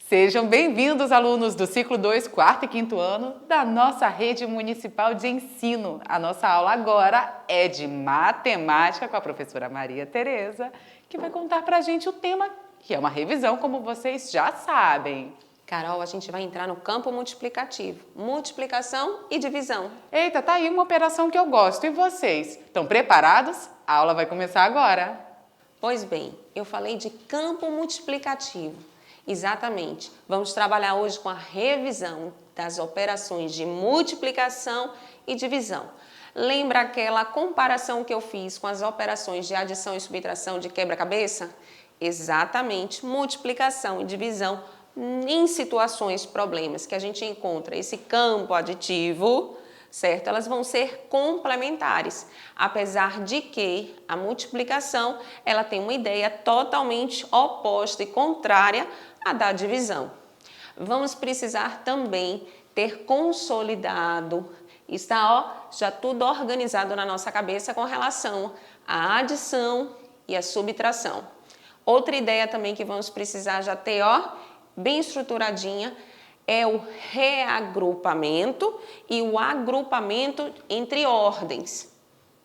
Sejam bem-vindos, alunos do ciclo 2, quarto e quinto ano da nossa rede municipal de ensino. A nossa aula agora é de matemática com a professora Maria Tereza, que vai contar pra gente o tema, que é uma revisão, como vocês já sabem. Carol, a gente vai entrar no campo multiplicativo, multiplicação e divisão. Eita, tá aí uma operação que eu gosto. E vocês? Estão preparados? A aula vai começar agora. Pois bem, eu falei de campo multiplicativo. Exatamente. Vamos trabalhar hoje com a revisão das operações de multiplicação e divisão. Lembra aquela comparação que eu fiz com as operações de adição e subtração de quebra-cabeça? Exatamente, multiplicação e divisão em situações, problemas que a gente encontra esse campo aditivo, certo? Elas vão ser complementares, apesar de que a multiplicação ela tem uma ideia totalmente oposta e contrária à da divisão. Vamos precisar também ter consolidado, está já tudo organizado na nossa cabeça com relação à adição e à subtração. Outra ideia também que vamos precisar já ter bem estruturadinha é o reagrupamento e o agrupamento entre ordens,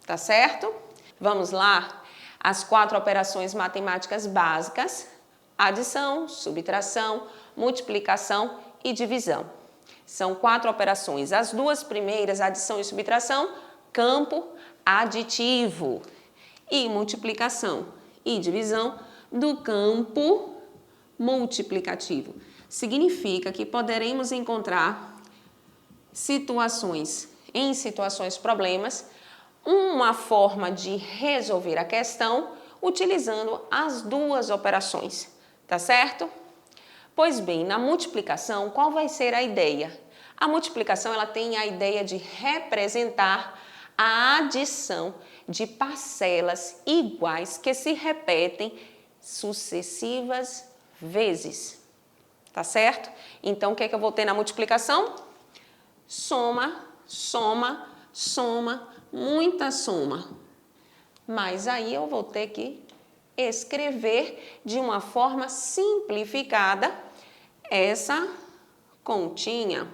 tá certo? Vamos lá? As 4 operações matemáticas básicas: adição, subtração, multiplicação e divisão. São 4 operações. As 2 primeiras, adição e subtração, campo aditivo, e multiplicação e divisão do campo multiplicativo. Significa que poderemos encontrar situações problemas, uma forma de resolver a questão utilizando as 2 operações, tá certo? Pois bem, na multiplicação, qual vai ser a ideia? A multiplicação ela tem a ideia de representar a adição de parcelas iguais que se repetem sucessivas vezes. Tá certo? Então, o que é que eu vou ter na multiplicação? Soma, soma, soma, muita soma. Mas aí eu vou ter que escrever de uma forma simplificada essa continha,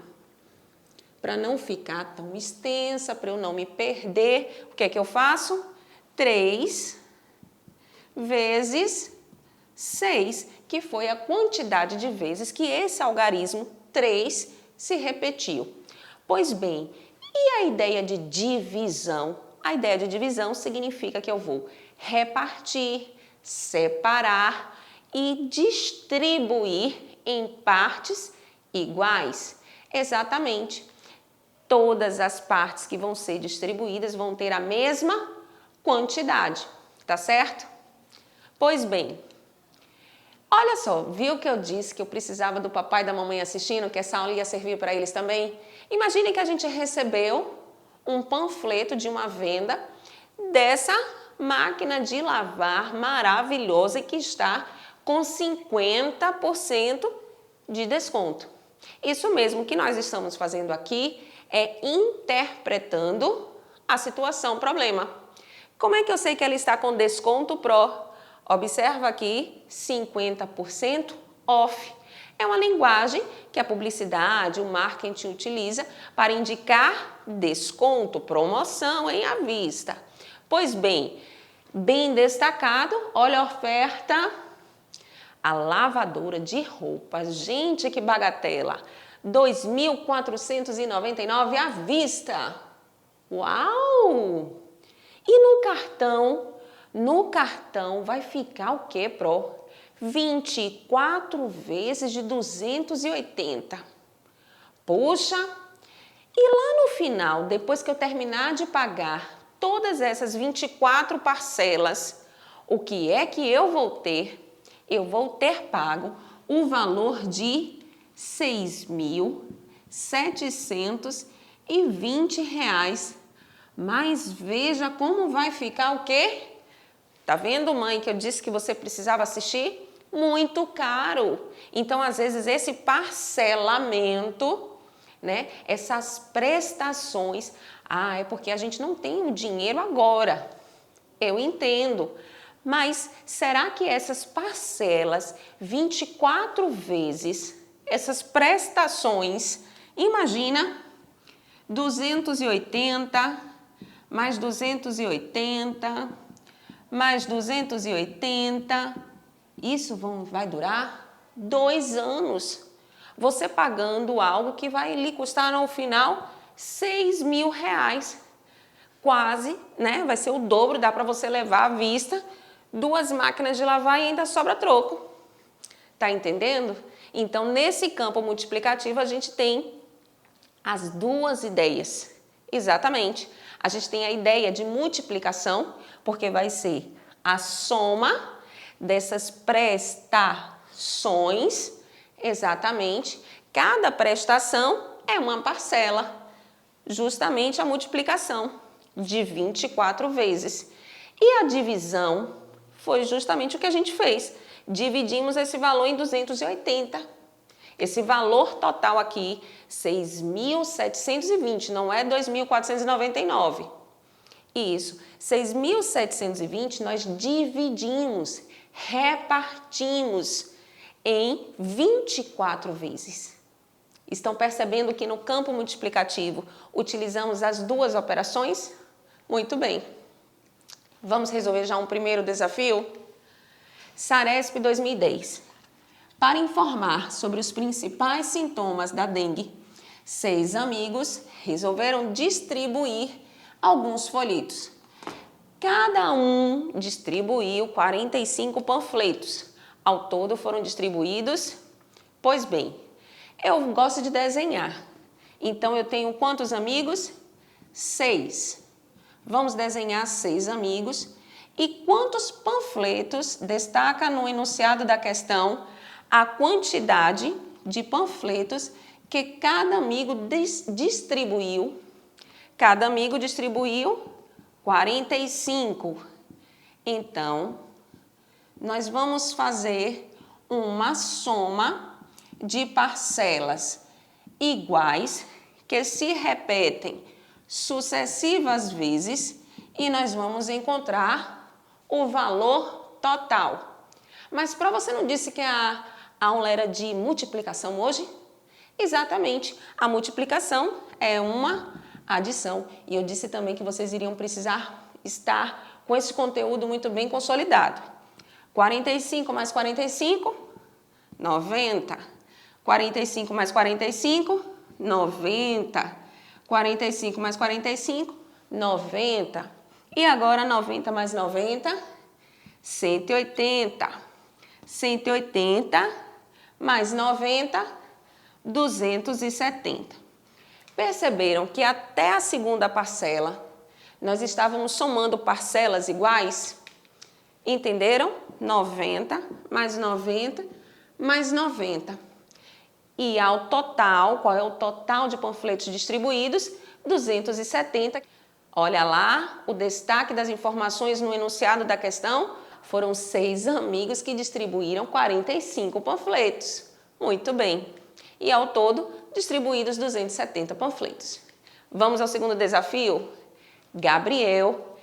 para não ficar tão extensa, para eu não me perder. O que é que eu faço? 3 vezes 6, que foi a quantidade de vezes que esse algarismo 3 se repetiu. Pois bem, e a ideia de divisão? A ideia de divisão significa que eu vou repartir, separar e distribuir em partes iguais. Exatamente. Todas as partes que vão ser distribuídas vão ter a mesma quantidade, tá certo? Pois bem, olha só, viu que eu disse que eu precisava do papai e da mamãe assistindo, que essa aula ia servir para eles também? Imaginem que a gente recebeu um panfleto de uma venda dessa máquina de lavar maravilhosa e que está com 50% de desconto. Isso mesmo que nós estamos fazendo aqui é interpretando a situação problema. Como é que eu sei que ela está com desconto pro? Observa aqui, 50% off. É uma linguagem que a publicidade, o marketing utiliza para indicar desconto, promoção em à vista. Pois bem, bem destacado, olha a oferta. A lavadora de roupas, gente, que bagatela, R$ 2.499 à vista. Uau! E no cartão? No cartão vai ficar o quê, Pro? 24 vezes de 280. Puxa! E lá no final, depois que eu terminar de pagar todas essas 24 parcelas, o que é que eu vou ter? Eu vou ter pago o valor de R$ 6.720. Mas veja como vai ficar o quê? Tá vendo, mãe, que eu disse que você precisava assistir? Muito caro. Então, às vezes, esse parcelamento, né, essas prestações, é porque a gente não tem o dinheiro agora. Eu entendo. Mas será que essas parcelas 24 vezes essas prestações. Imagina 280, mais 280, mais 280. Isso vai durar 2 anos. Você pagando algo que vai lhe custar no final R$6.000. Quase, né? Vai ser o dobro, dá para você levar à vista 2 máquinas de lavar e ainda sobra troco. Tá entendendo? Então, nesse campo multiplicativo, a gente tem as 2 ideias. Exatamente. A gente tem a ideia de multiplicação, porque vai ser a soma dessas prestações. Exatamente. Cada prestação é uma parcela. Justamente a multiplicação de 24 vezes. E a divisão foi justamente o que a gente fez. Dividimos esse valor em 280. Esse valor total aqui, 6.720, não é 2.499. Isso, 6.720 nós dividimos, repartimos em 24 vezes. Estão percebendo que no campo multiplicativo utilizamos as 2 operações? Muito bem. Vamos resolver já um primeiro desafio? Saresp 2010. Para informar sobre os principais sintomas da dengue, 6 amigos resolveram distribuir alguns folhetos. Cada um distribuiu 45 panfletos. Ao todo foram distribuídos, pois bem, eu gosto de desenhar. Então, eu tenho quantos amigos? 6. Vamos desenhar 6 amigos. E quantos panfletos destaca no enunciado da questão a quantidade de panfletos que cada amigo distribuiu? Cada amigo distribuiu 45. Então, nós vamos fazer uma soma de parcelas iguais que se repetem sucessivas vezes e nós vamos encontrar o valor total. Mas para você não disse que a aula era de multiplicação hoje? Exatamente, a multiplicação é uma adição. E eu disse também que vocês iriam precisar estar com esse conteúdo muito bem consolidado. 45 mais 45, 90. 45 mais 45, 90. 45 mais 45, 90. E agora 90 mais 90, 180. 180 mais 90, 270. Perceberam que até a segunda parcela nós estávamos somando parcelas iguais? Entenderam? 90 mais 90 mais 90. E ao total, qual é o total de panfletos distribuídos? 270. Olha lá, o destaque das informações no enunciado da questão foram 6 amigos que distribuíram 45 panfletos. Muito bem. E ao todo, distribuídos 270 panfletos. Vamos ao segundo desafio? Gabriel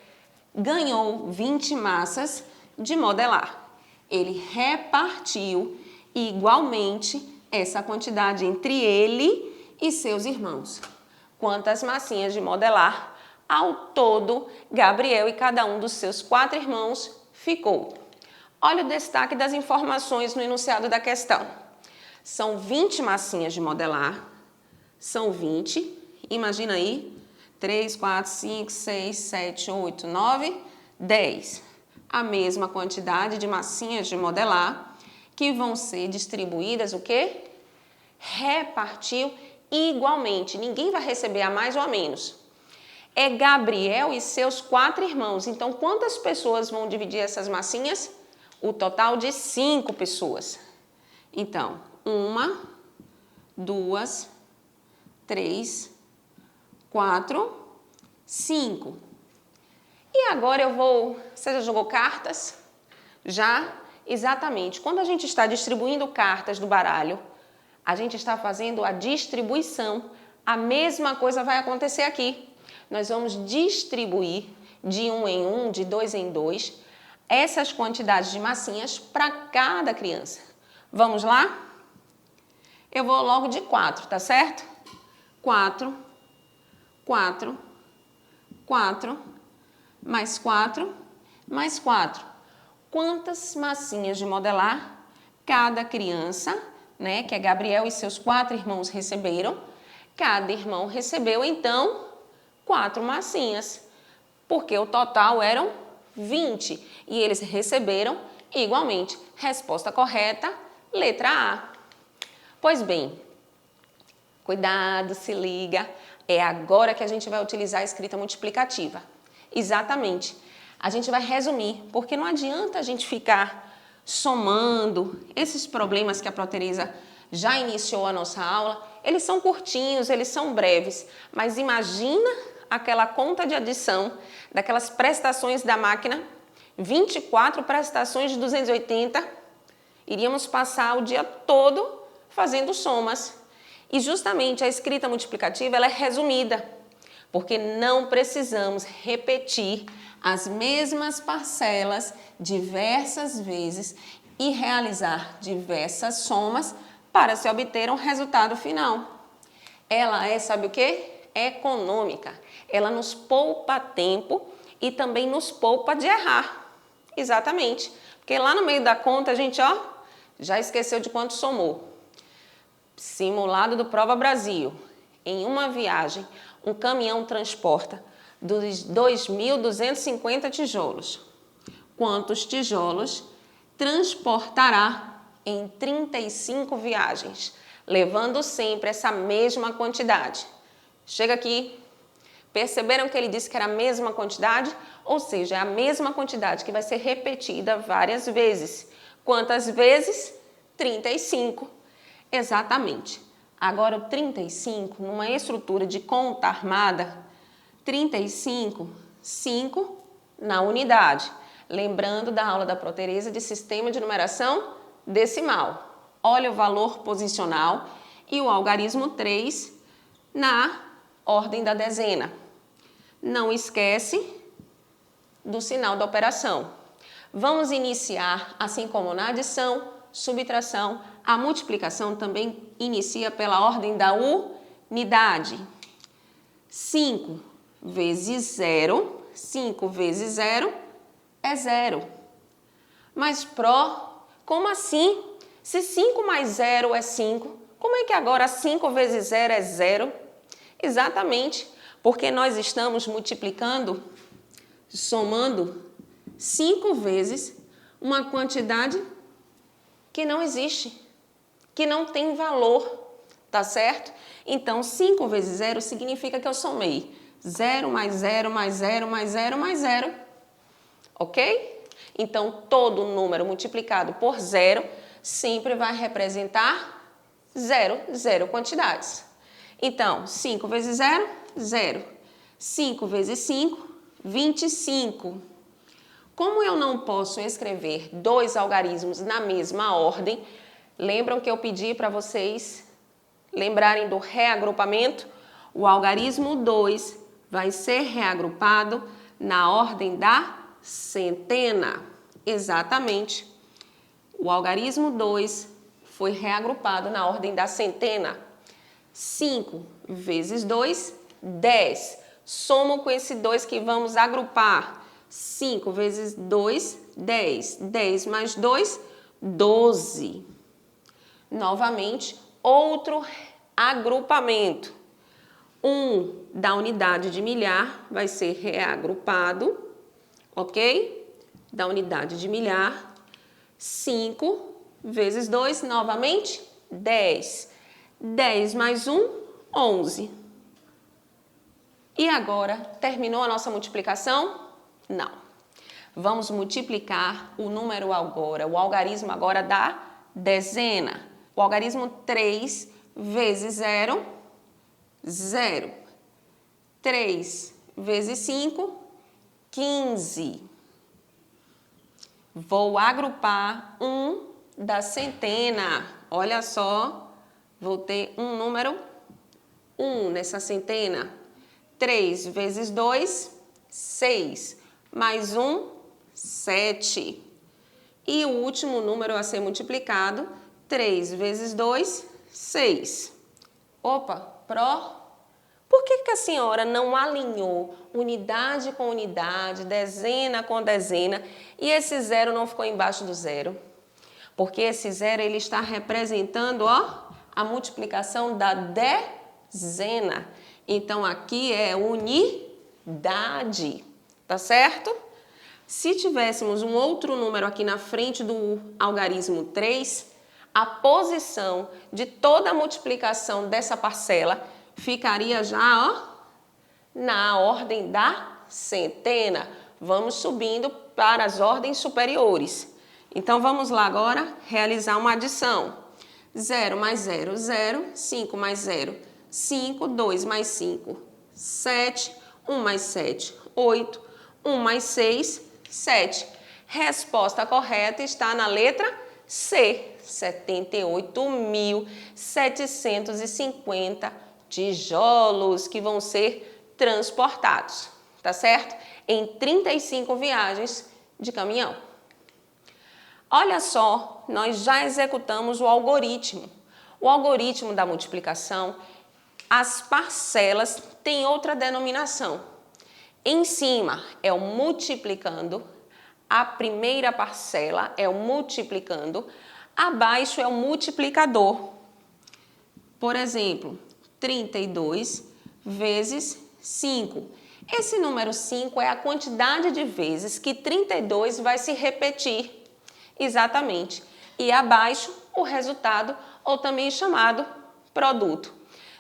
ganhou 20 massas de modelar. Ele repartiu igualmente essa quantidade entre ele e seus irmãos. Quantas massinhas de modelar ao todo Gabriel e cada um dos seus 4 irmãos ficou? Olha o destaque das informações no enunciado da questão. São 20 massinhas de modelar, são 20, imagina aí, 3, 4, 5, 6, 7, 8, 9, 10. A mesma quantidade de massinhas de modelar que vão ser distribuídas, o quê? Repartiu igualmente, ninguém vai receber a mais ou a menos. É Gabriel e seus 4 irmãos, então quantas pessoas vão dividir essas massinhas? O total de 5 pessoas. Então, 1, 2, 3, 4, 5. E agora eu vou... Você já jogou cartas? Já? Exatamente. Quando a gente está distribuindo cartas do baralho, a gente está fazendo a distribuição. A mesma coisa vai acontecer aqui. Nós vamos distribuir de 1 em 1, de 2 em 2, essas quantidades de massinhas para cada criança. Vamos lá? Eu vou logo de 4, tá certo? 4, 4, 4, mais 4, mais 4. Quantas massinhas de modelar cada criança, né, que é Gabriel e seus 4 irmãos receberam? Cada irmão recebeu, então, 4 massinhas, porque o total eram 20 e eles receberam igualmente. Resposta correta, letra A. Pois bem, cuidado, se liga, é agora que a gente vai utilizar a escrita multiplicativa. Exatamente. A gente vai resumir, porque não adianta a gente ficar somando esses problemas que a Pró Teresa já iniciou a nossa aula. Eles são curtinhos, eles são breves, mas imagina aquela conta de adição daquelas prestações da máquina, 24 prestações de 280, iríamos passar o dia todo fazendo somas. E justamente a escrita multiplicativa ela é resumida, porque não precisamos repetir as mesmas parcelas diversas vezes e realizar diversas somas para se obter um resultado final. Ela é, sabe o quê? Econômica. Ela nos poupa tempo e também nos poupa de errar. Exatamente. Porque lá no meio da conta a gente, já esqueceu de quanto somou. Simulado do Prova Brasil. Em uma viagem, um caminhão transporta 2.250 tijolos. Quantos tijolos transportará em 35 viagens, levando sempre essa mesma quantidade? Chega aqui. Perceberam que ele disse que era a mesma quantidade? Ou seja, é a mesma quantidade que vai ser repetida várias vezes. Quantas vezes? 35. Exatamente. Agora, o 35, numa estrutura de conta armada, 35, 5 na unidade. Lembrando da aula da Pró Teresa de sistema de numeração decimal. Olha o valor posicional e o algarismo 3 na ordem da dezena. Não esquece do sinal da operação. Vamos iniciar, assim como na adição, subtração, a multiplicação também inicia pela ordem da unidade. 5 vezes 0, 5 vezes 0 é 0. Mas, Pró, como assim? Se 5 mais 0 é 5, como é que agora 5 vezes 0 é 0? Exatamente, porque nós estamos multiplicando, somando 5 vezes uma quantidade que não existe, que não tem valor, tá certo? Então, 5 vezes 0 significa que eu somei 0 mais 0 mais 0 mais 0 mais 0, ok? Então, todo número multiplicado por 0 sempre vai representar 0 quantidades. Então, 5 vezes 0, 0. 5 vezes 5, 25. Como eu não posso escrever 2 algarismos na mesma ordem, lembram que eu pedi para vocês lembrarem do reagrupamento? O algarismo 2 vai ser reagrupado na ordem da centena. Exatamente. O algarismo 2 foi reagrupado na ordem da centena. 5 vezes 2, 10. Somo com esse 2 que vamos agrupar. 5 vezes 2, 10. 10 mais 2, 12. Novamente, outro agrupamento. 1 da unidade de milhar vai ser reagrupado, ok? Da unidade de milhar. 5 vezes 2, novamente, 10. 10 mais 1, 11. E agora, terminou a nossa multiplicação? Não. Vamos multiplicar o número agora, o algarismo agora da dezena. O algarismo 3 vezes 0, 0. 3 vezes 5, 15. Vou agrupar 1 da centena. Olha só, vou ter um número 1 nessa centena. 3 vezes 2, 6. Mais 1, 7. E o último número a ser multiplicado, 3 vezes 2, 6. Opa, por que a senhora não alinhou unidade com unidade, dezena com dezena, e esse zero não ficou embaixo do zero? Porque esse zero ele está representando, ó, a multiplicação da dezena. Então, aqui é unidade, tá certo? Se tivéssemos um outro número aqui na frente do algarismo 3, a posição de toda a multiplicação dessa parcela ficaria já, ó, na ordem da centena. Vamos subindo para as ordens superiores. Então, vamos lá agora realizar uma adição. 0 mais 0, 0. 5 mais 0, 5. 2 mais 5, 7. 1 mais 7, 8. 1 mais 6, 7. Resposta correta está na letra C. 78.750 tijolos que vão ser transportados, tá certo? Em 35 viagens de caminhão. Olha só, nós já executamos o algoritmo. O algoritmo da multiplicação, as parcelas têm outra denominação. Em cima é o multiplicando, a primeira parcela é o multiplicando, abaixo é o multiplicador. Por exemplo, 32 vezes 5. Esse número 5 é a quantidade de vezes que 32 vai se repetir. Exatamente. E abaixo, o resultado, ou também chamado produto.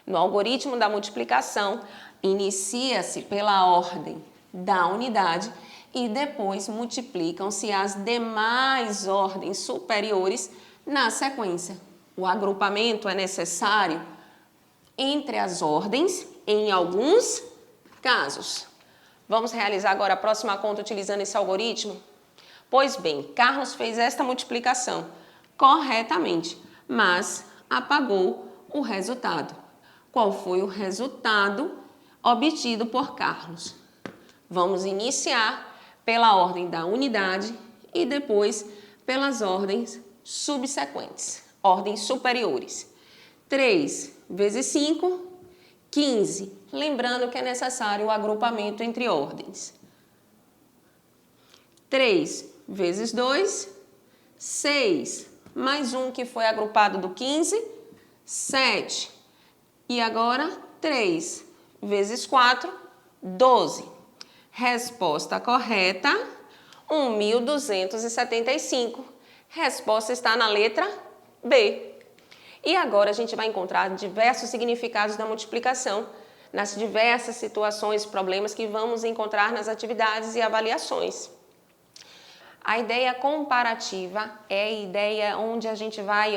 No algoritmo da multiplicação, inicia-se pela ordem da unidade e depois multiplicam-se as demais ordens superiores na sequência. O agrupamento é necessário entre as ordens em alguns casos. Vamos realizar agora a próxima conta utilizando esse algoritmo? Pois bem, Carlos fez esta multiplicação corretamente, mas apagou o resultado. Qual foi o resultado obtido por Carlos? Vamos iniciar pela ordem da unidade e depois pelas ordens subsequentes, ordens superiores. 3 vezes 5, 15. Lembrando que é necessário o agrupamento entre ordens. 3 vezes 2, 6. Mais um que foi agrupado do 15, 7. E agora, 3 vezes 4, 12. Resposta correta, 1.275. Resposta está na letra B. E agora a gente vai encontrar diversos significados da multiplicação nas diversas situações, problemas que vamos encontrar nas atividades e avaliações. A ideia comparativa é a ideia onde a gente vai,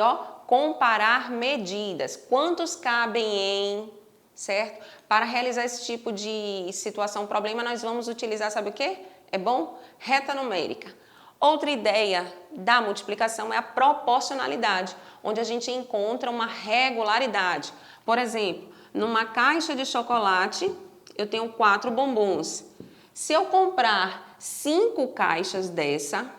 comparar medidas. Quantos cabem em, certo? Para realizar esse tipo de situação, problema, nós vamos utilizar, sabe o quê? É bom? Reta numérica. Outra ideia da multiplicação é a proporcionalidade, onde a gente encontra uma regularidade. Por exemplo, numa caixa de chocolate, eu tenho 4 bombons. Se eu comprar 5 caixas dessa,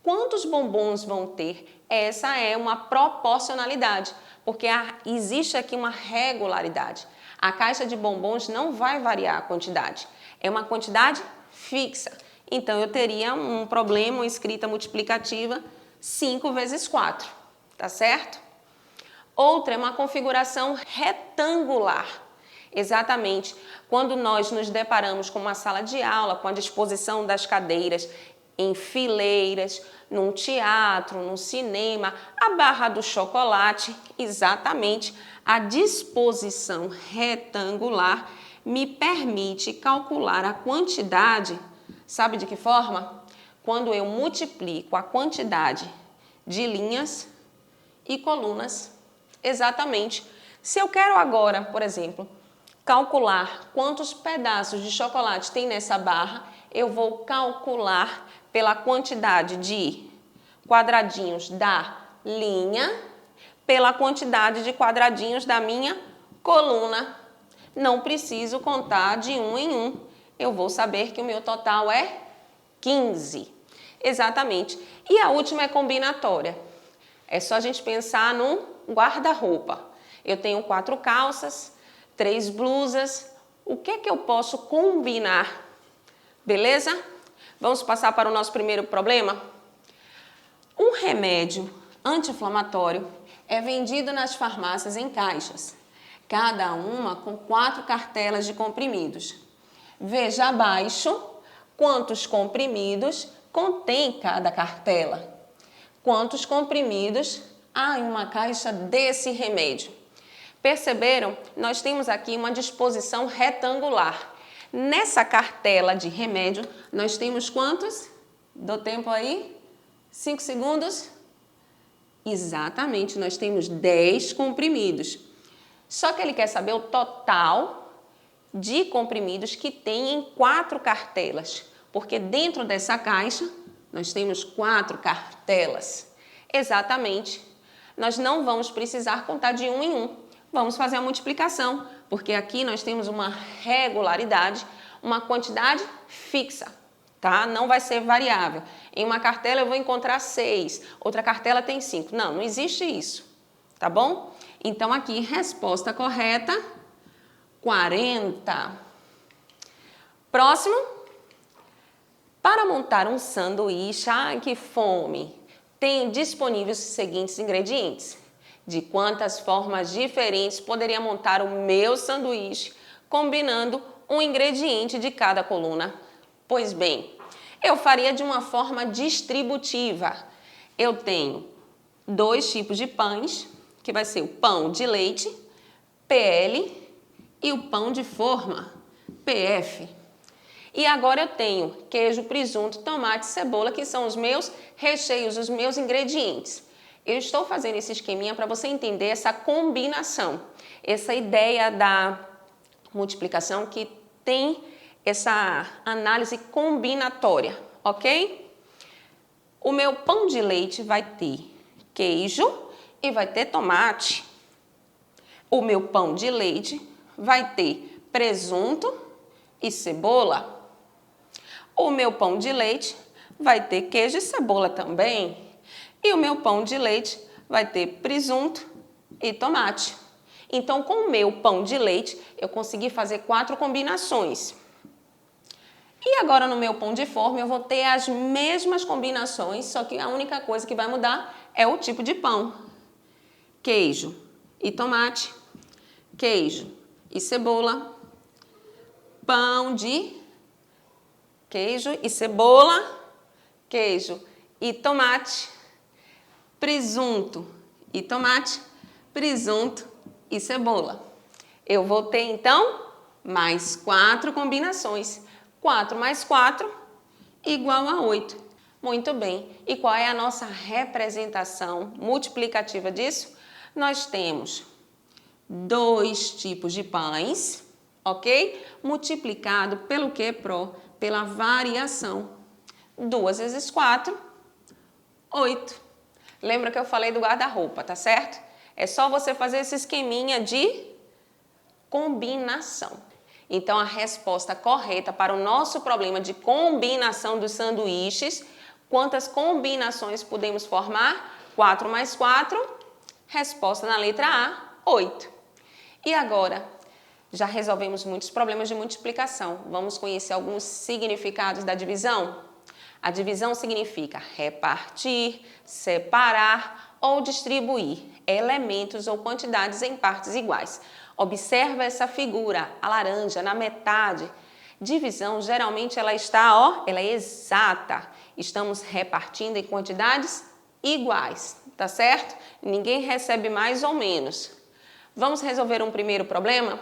quantos bombons vão ter? Essa é uma proporcionalidade, porque existe aqui uma regularidade. A caixa de bombons não vai variar a quantidade, é uma quantidade fixa. Então, eu teria um problema, uma escrita multiplicativa, 5 vezes 4, tá certo? Outra é uma configuração retangular. Exatamente, quando nós nos deparamos com uma sala de aula, com a disposição das cadeiras em fileiras, num teatro, num cinema, a barra do chocolate, exatamente, a disposição retangular me permite calcular a quantidade, sabe de que forma? Quando eu multiplico a quantidade de linhas e colunas, exatamente. Se eu quero agora, por exemplo, calcular quantos pedaços de chocolate tem nessa barra, eu vou calcular pela quantidade de quadradinhos da linha, pela quantidade de quadradinhos da minha coluna. Não preciso contar de um em um. Eu vou saber que o meu total é 15. Exatamente. E a última é combinatória. É só a gente pensar num guarda-roupa. Eu tenho 4 calças, 3 blusas. O que é que eu posso combinar? Beleza? Vamos passar para o nosso primeiro problema? Um remédio anti-inflamatório é vendido nas farmácias em caixas, cada uma com 4 cartelas de comprimidos. Veja abaixo quantos comprimidos contém cada cartela. Quantos comprimidos há em uma caixa desse remédio? Perceberam? Nós temos aqui uma disposição retangular. Nessa cartela de remédio, nós temos quantos? Dou tempo aí? 5 segundos? Exatamente, nós temos 10 comprimidos. Só que ele quer saber o total de comprimidos que tem em 4 cartelas. Porque dentro dessa caixa, nós temos 4 cartelas. Exatamente. Nós não vamos precisar contar de um em um. Vamos fazer a multiplicação, porque aqui nós temos uma regularidade, uma quantidade fixa, tá? Não vai ser variável. Em uma cartela eu vou encontrar 6, outra cartela tem 5. Não, não existe isso, tá bom? Então aqui, resposta correta, 40. Próximo. Para montar um sanduíche, ai que fome, tenho disponíveis os seguintes ingredientes. De quantas formas diferentes poderia montar o meu sanduíche, combinando um ingrediente de cada coluna? Pois bem, eu faria de uma forma distributiva. Eu tenho 2 tipos de pães, que vai ser o pão de leite, PL, e o pão de forma, PF. E agora eu tenho queijo, presunto, tomate, cebola, que são os meus recheios, os meus ingredientes. Eu estou fazendo esse esqueminha para você entender essa combinação, essa ideia da multiplicação que tem essa análise combinatória, ok? O meu pão de leite vai ter queijo e vai ter tomate. O meu pão de leite vai ter presunto e cebola. O meu pão de leite vai ter queijo e cebola também. E o meu pão de leite vai ter presunto e tomate. Então, com o meu pão de leite, eu consegui fazer 4 combinações. E agora, no meu pão de forma, eu vou ter as mesmas combinações, só que a única coisa que vai mudar é o tipo de pão. Queijo e tomate, queijo e cebola, pão de queijo e cebola, queijo e tomate, presunto e tomate, presunto e cebola. Eu vou ter, então, mais 4 combinações. 4 mais 4 igual a 8. Muito bem. E qual é a nossa representação multiplicativa disso? Nós temos 2 tipos de pães, ok? Multiplicado pelo quê, Pro? Pela variação. 2 vezes 4, 8. Lembra que eu falei do guarda-roupa, tá certo? É só você fazer esse esqueminha de combinação. Então, a resposta correta para o nosso problema de combinação dos sanduíches, quantas combinações podemos formar? 4 mais 4, resposta na letra A, 8. E agora, já resolvemos muitos problemas de multiplicação. Vamos conhecer alguns significados da divisão? A divisão significa repartir, separar ou distribuir elementos ou quantidades em partes iguais. Observa essa figura, a laranja, na metade. Divisão, geralmente, ela está, ela é exata. Estamos repartindo em quantidades iguais, tá certo? Ninguém recebe mais ou menos. Vamos resolver um primeiro problema?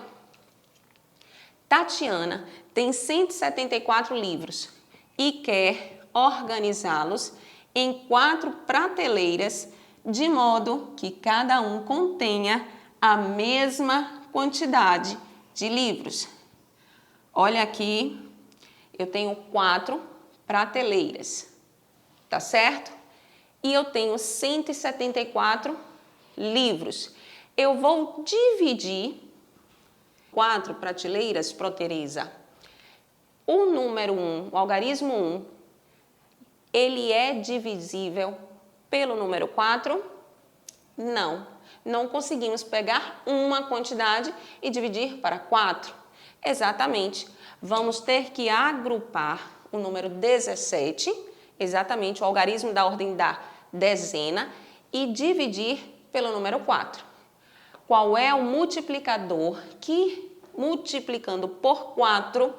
Tatiana tem 174 livros e quer organizá-los em 4 prateleiras, de modo que cada um contenha a mesma quantidade de livros. Olha aqui, eu tenho 4 prateleiras, tá certo? E eu tenho 174 livros. Eu vou dividir 4 prateleiras, Pro Tereza. O número 1, o algarismo 1, ele é divisível pelo número 4? Não. Não conseguimos pegar uma quantidade e dividir para 4. Exatamente. Vamos ter que agrupar o número 17, exatamente o algarismo da ordem da dezena, e dividir pelo número 4. Qual é o multiplicador que, multiplicando por 4,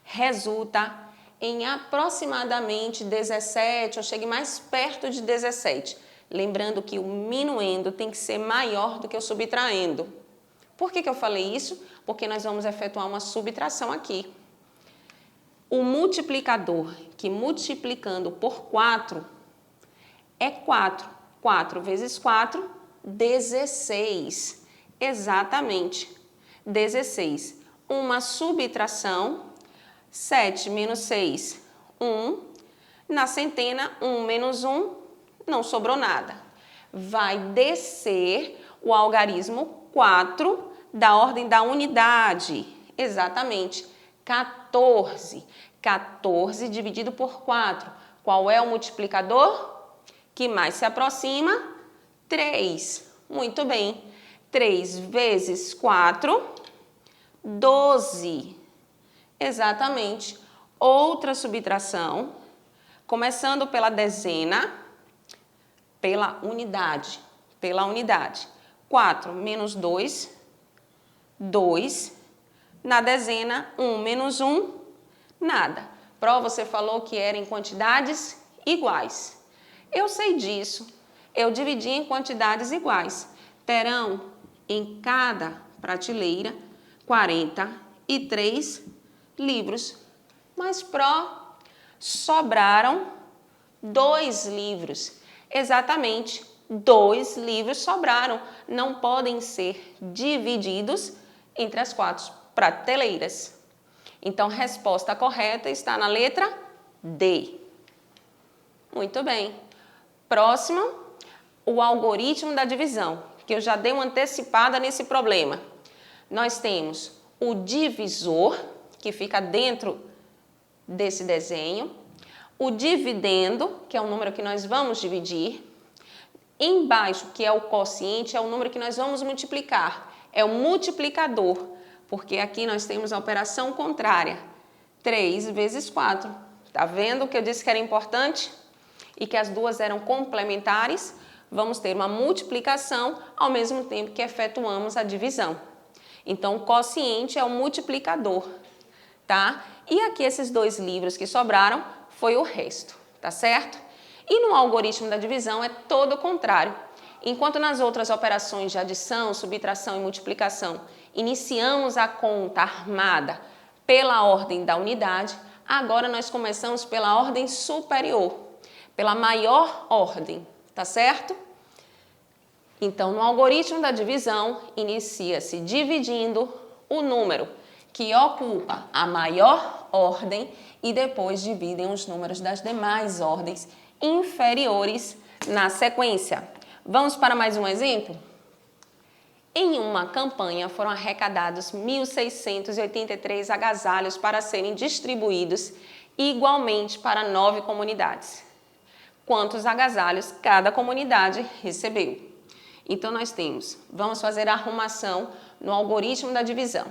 resulta em aproximadamente 17, ou chegue mais perto de 17. Lembrando que o minuendo tem que ser maior do que o subtraindo. Por que eu falei isso? Porque nós vamos efetuar uma subtração aqui. O multiplicador que multiplicando por 4 é 4. 4 vezes 4, 16. Exatamente, 16. Uma subtração, 7 menos 6, 1. Na centena, 1 menos 1, não sobrou nada. Vai descer o algarismo 4 da ordem da unidade. Exatamente, 14. 14 dividido por 4. Qual é o multiplicador que mais se aproxima? 3. Muito bem. 3 vezes 4, 12. Exatamente. Outra subtração, começando pela dezena, pela unidade. 4 menos 2, 2. Na dezena, 1 menos 1, nada. Pró, você falou que era em quantidades iguais. Eu sei disso. Eu dividi em quantidades iguais. Terão em cada prateleira 43 livros. Mas, Pró, sobraram 2 livros. Exatamente, 2 livros sobraram. Não podem ser divididos entre as 4 prateleiras. Então, a resposta correta está na letra D. Muito bem. Próximo, o algoritmo da divisão, que eu já dei uma antecipada nesse problema. Nós temos o divisor, que fica dentro desse desenho, o dividendo, que é o número que nós vamos dividir, embaixo, que é o quociente, é o número que nós vamos multiplicar, é o multiplicador, porque aqui nós temos a operação contrária, 3 vezes 4. Tá vendo que eu disse que era importante? E que as duas eram complementares? Vamos ter uma multiplicação ao mesmo tempo que efetuamos a divisão. Então, o quociente é o multiplicador, tá? E aqui esses 2 livros que sobraram foi o resto, tá certo? E no algoritmo da divisão é todo o contrário. Enquanto nas outras operações de adição, subtração e multiplicação iniciamos a conta armada pela ordem da unidade, agora nós começamos pela ordem superior, pela maior ordem, tá certo? Então, no algoritmo da divisão, inicia-se dividindo o número que ocupa a maior ordem e depois dividem os números das demais ordens inferiores na sequência. Vamos para mais um exemplo? Em uma campanha foram arrecadados 1.683 agasalhos para serem distribuídos igualmente para 9 comunidades. Quantos agasalhos cada comunidade recebeu? Então, nós temos, vamos fazer a arrumação no algoritmo da divisão.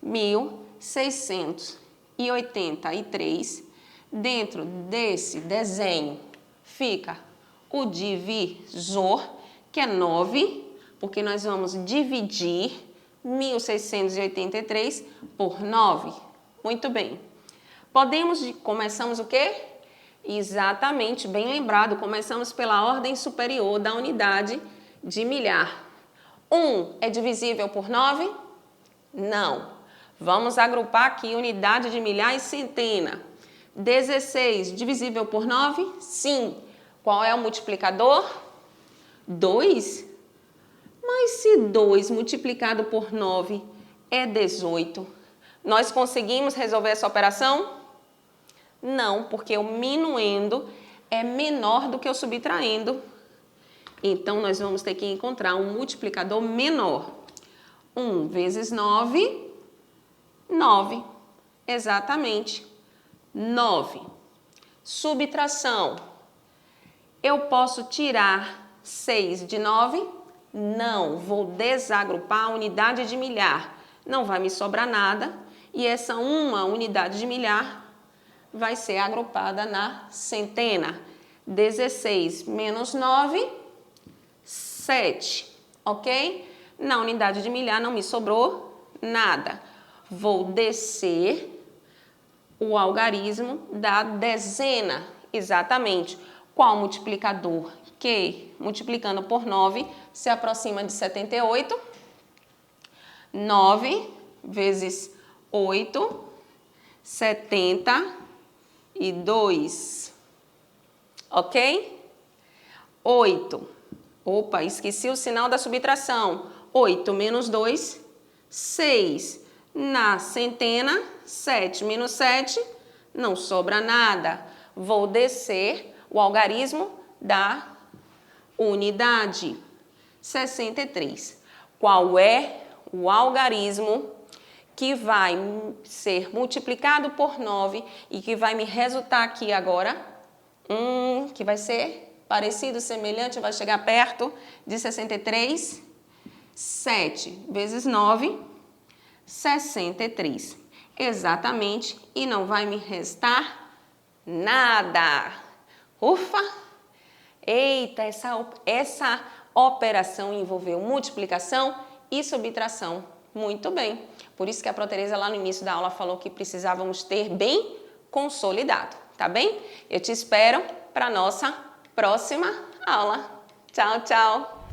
1.683, dentro desse desenho fica o divisor, que é 9, porque nós vamos dividir 1.683 por 9. Muito bem. Começamos o quê? Exatamente, bem lembrado, começamos pela ordem superior da unidade de milhar. 1 é divisível por 9? Não. Vamos agrupar aqui unidade de milhar e centena. 16 divisível por 9? Sim. Qual é o multiplicador? 2. Mas se 2 multiplicado por 9 é 18, nós conseguimos resolver essa operação? Não, porque o minuendo é menor do que o subtraindo. Então, nós vamos ter que encontrar um multiplicador menor. 1 vezes 9, 9. Exatamente, 9. Subtração. Eu posso tirar 6 de 9? Não, vou desagrupar a unidade de milhar. Não vai me sobrar nada e essa uma unidade de milhar vai ser agrupada na centena. 16 menos 9, 7, ok? Na unidade de milhar não me sobrou nada. Vou descer o algarismo da dezena, exatamente. Qual multiplicador que, multiplicando por 9, se aproxima de 78? 9 vezes 8, 72. Ok? 8. Opa, esqueci o sinal da subtração. 8 menos 2, 6. Na centena, 7 menos 7, não sobra nada. Vou descer o algarismo da unidade. 63. Qual é o algarismo que vai ser multiplicado por 9 e que vai me resultar aqui agora? Que vai ser parecido, semelhante, vai chegar perto de 63. 7 vezes 9, 63. Exatamente, e não vai me restar nada. Ufa! Eita, essa operação envolveu multiplicação e subtração. Muito bem. Por isso que a Pro Tereza lá no início da aula falou que precisávamos ter bem consolidado, tá bem? Eu te espero para a nossa próxima aula. Tchau, tchau!